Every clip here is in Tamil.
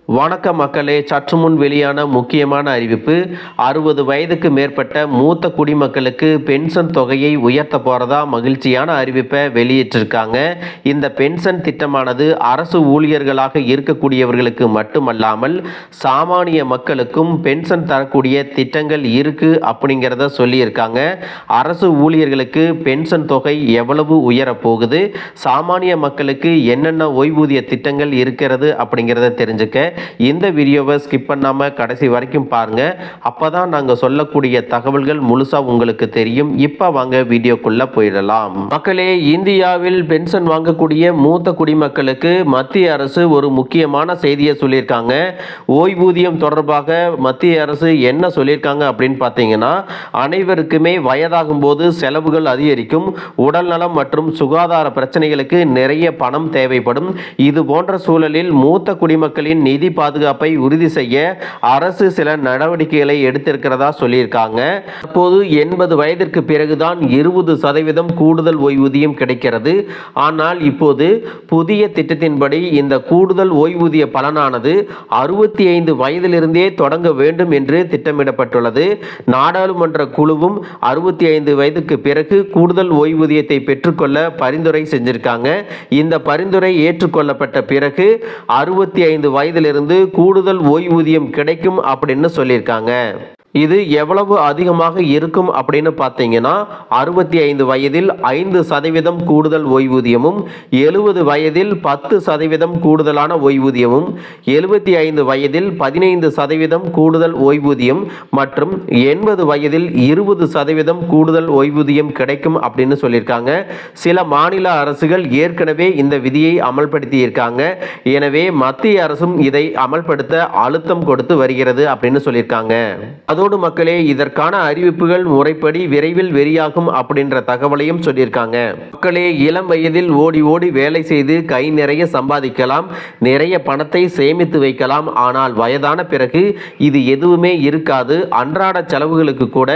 வணக்கம் மக்களே, சற்று முன் வெளியான முக்கியமான அறிவிப்பு. 60 வயதுக்கு மேற்பட்ட மூத்த குடிமக்களுக்கு பென்ஷன் தொகையை உயர்த்த போறதா மகிழ்ச்சியான அறிவிப்பை வெளியிட்டிருக்காங்க. இந்த பென்ஷன் திட்டமானது அரசு ஊழியர்களாக இருக்கக்கூடியவர்களுக்கு மட்டுமல்லாமல் சாமானிய மக்களுக்கும் பென்ஷன் தரக்கூடிய திட்டங்கள் இருக்கு அப்படிங்கிறத சொல்லியிருக்காங்க. அரசு ஊழியர்களுக்கு பென்ஷன் தொகை எவ்வளவு உயரப்போகுது, சாமானிய மக்களுக்கு என்னென்ன ஓய்வூதிய திட்டங்கள் இருக்கிறது அப்படிங்கிறத தெரிஞ்சுக்க இந்த வீடியோவை ஸ்கிப் பண்ணாம கடைசி வரைக்கும் பாருங்க. அப்பதான் நாங்க சொல்லக்கூடிய தகவல்கள் முழுசா உங்களுக்கு தெரியும். இப்ப வாங்க வீடியோக்குள்ள போயிடலாம். மக்களே, இந்தியாவில் பென்ஷன் வாங்கக்கூடிய மூத்த குடிமக்களுக்கு மத்திய அரசு ஒரு முக்கியமான செய்தியை சொல்லியிருக்காங்க. ஓய்வூதியம் தொடர்பாக மத்திய அரசு என்ன சொல்லியிருக்காங்க அப்படின்னு பார்த்தீங்கன்னா, அனைவருக்குமே வயதாகும் போது செலவுகள் அதிகரிக்கும், உடல்நலம் மற்றும் சுகாதார பிரச்சனைகளுக்கு நிறைய பணம் தேவைப்படும். இது போன்ற சூழலில் மூத்த குடிமக்களின் நிதி பாதுகாப்பை உறுதி செய்ய அரசு சில நடவடிக்கைகளை எடுத்திருக்கிறதா சொல்லியிருக்காங்க. அப்போது 80 வயதிற்கு பிறகுதான் 20% கூடுதல் ஓய்வூதியம் கிடைக்கிறது. ஆனால் இப்போது புதிய திட்டத்தின்படி இந்த கூடுதல் ஓய்வூதிய பலனானது 65 வயதிலிருந்தே தொடங்க வேண்டும் என்று திட்டமிடப்பட்டுள்ளது. நாடாளுமன்ற குழுவும் 65 வயதுக்கு பிறகு கூடுதல் ஓய்வூதியத்தை பெற்றுக்கொள்ள பரிந்துரை செஞ்சிருக்காங்க. இந்த பரிந்துரை ஏற்றுக்கொள்ளப்பட்ட பிறகு 65 வயதிலிருந்து கூடுதல் ஓய்வூதியம் கிடைக்கும் அப்படின்னு சொல்லியிருக்காங்க. இது எவ்வளவு அதிகமாக இருக்கும் அப்படின்னு பார்த்தீங்கன்னா, 65 வயதில் 5% கூடுதல் ஓய்வூதியமும், 70 வயதில் 10% கூடுதலான ஓய்வூதியமும், 75 வயதில் 15% கூடுதல் ஓய்வூதியம் மற்றும் 80 வயதில் 20% கூடுதல் ஓய்வூதியம் கிடைக்கும் அப்படின்னு சொல்லியிருக்காங்க. சில மாநில அரசுகள் ஏற்கனவே இந்த விதியை அமல்படுத்தி இருக்காங்க. எனவே மத்திய அரசும் இதை அமல்படுத்த அழுத்தம் கொடுத்து வருகிறது அப்படின்னு சொல்லியிருக்காங்க. அதோடு மக்களே, இதற்கான அறிவிப்புகள் முறைப்படி விரைவில் வெளியாகும் அப்படின்ற தகவலையும் சொல்லியிருக்காங்க. மக்களே, இளம் வயதில் ஓடி ஓடி வேலை செய்து கை நிறைய சம்பாதிக்கலாம், நிறைய பணத்தை சேமித்து வைக்கலாம். ஆனால் வயதான பிறகு இது எதுவுமே இருக்காது. அன்றாட செலவுகளுக்கு கூட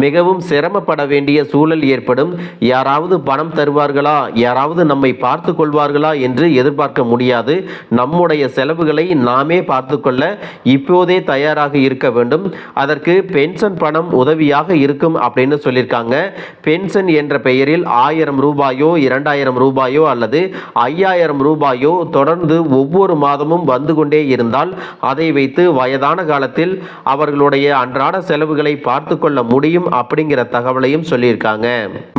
மிகவும் சிரமப்பட வேண்டிய சூழல் ஏற்படும். யாராவது பணம் தருவார்களா, யாராவது நம்மை பார்த்து கொள்வார்களா என்று எதிர்பார்க்க முடியாது. நம்முடைய செலவுகளை நாமே பார்த்து கொள்ள இப்போதே தயாராக இருக்க வேண்டும். அதற்கு பென்ஷன் பணம் உதவியாக இருக்கும் அப்படின்னு சொல்லியிருக்காங்க. பென்ஷன் என்ற பெயரில் 1000 ரூபாயோ 2000 ரூபாயோ அல்லது 5000 ரூபாயோ தொடர்ந்து ஒவ்வொரு மாதமும் வந்து கொண்டே இருந்தால் அதை வைத்து வயதான காலத்தில் அவர்களுடைய அன்றாட செலவுகளை பார்த்து கொள்ள முடியும் அப்படிங்கிற தகவலையும் சொல்லியிருக்காங்க.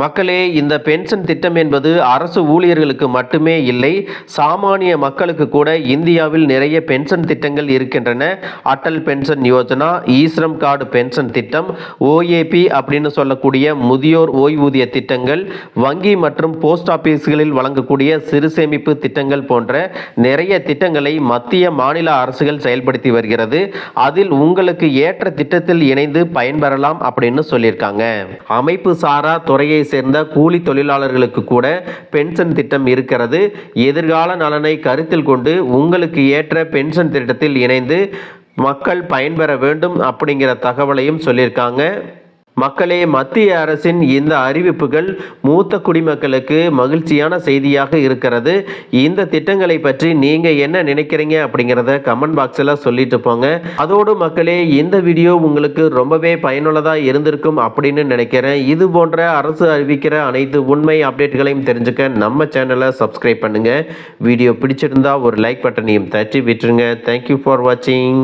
மக்களே, இந்த பென்ஷன் திட்டம் என்பது அரசு ஊழியர்களுக்கு மட்டுமே இல்லை, சாமானிய மக்களுக்கு கூட இந்தியாவில் நிறைய பென்ஷன் திட்டங்கள் இருக்கின்றன. Atal pension Yojana, eShram card pension திட்டம், ஓஏபி அப்படின்னு சொல்லக்கூடிய முதியோர் ஓய்வூதிய திட்டங்கள், வங்கி மற்றும் போஸ்ட் ஆபீஸ்களில் வழங்கக்கூடிய சிறு சேமிப்பு திட்டங்கள் போன்ற நிறைய திட்டங்களை மத்திய மாநில அரசுகள் செயல்படுத்தி வருகிறது. அதில் உங்களுக்கு ஏற்ற திட்டத்தில் இணைந்து பயன்பெறலாம் அப்படின்னு சொல்லியிருக்காங்க. அமைப்பு சாரா துறையை சேர்ந்த கூலி தொழிலாளர்களுக்கு கூட பென்ஷன் திட்டம் இருக்கிறது. எதிர்கால நலனை கருத்தில் கொண்டு உங்களுக்கு ஏற்ற பென்ஷன் திட்டத்தில் இணைந்து மக்கள் பயன்பெற வேண்டும் அப்படிங்கிற தகவலையும் சொல்லியிருக்காங்க. மக்களே, மத்திய அரசின் இந்த அறிவிப்புகள் மூத்த குடிமக்களுக்கு மகிழ்ச்சியான செய்தியாக இருக்கிறது. இந்த திட்டங்களை பற்றி நீங்க என்ன நினைக்கிறீங்க அப்படிங்கிறத கமெண்ட் பாக்ஸில் சொல்லிட்டு போங்க. அதோடு மக்களே, இந்த வீடியோ உங்களுக்கு ரொம்பவே பயனுள்ளதாக இருந்திருக்கும் அப்படின்னு நினைக்கிறேன். இது போன்ற அரசு அறிவிக்கிற அனைத்து உண்மை அப்டேட்களையும் தெரிஞ்சுக்க நம்ம சேனலை சப்ஸ்கிரைப் பண்ணுங்க. வீடியோ பிடிச்சிருந்தா ஒரு லைக் பட்டனையும் தட்டி விட்டுருங்க. தேங்க்யூ ஃபார் வாட்சிங்.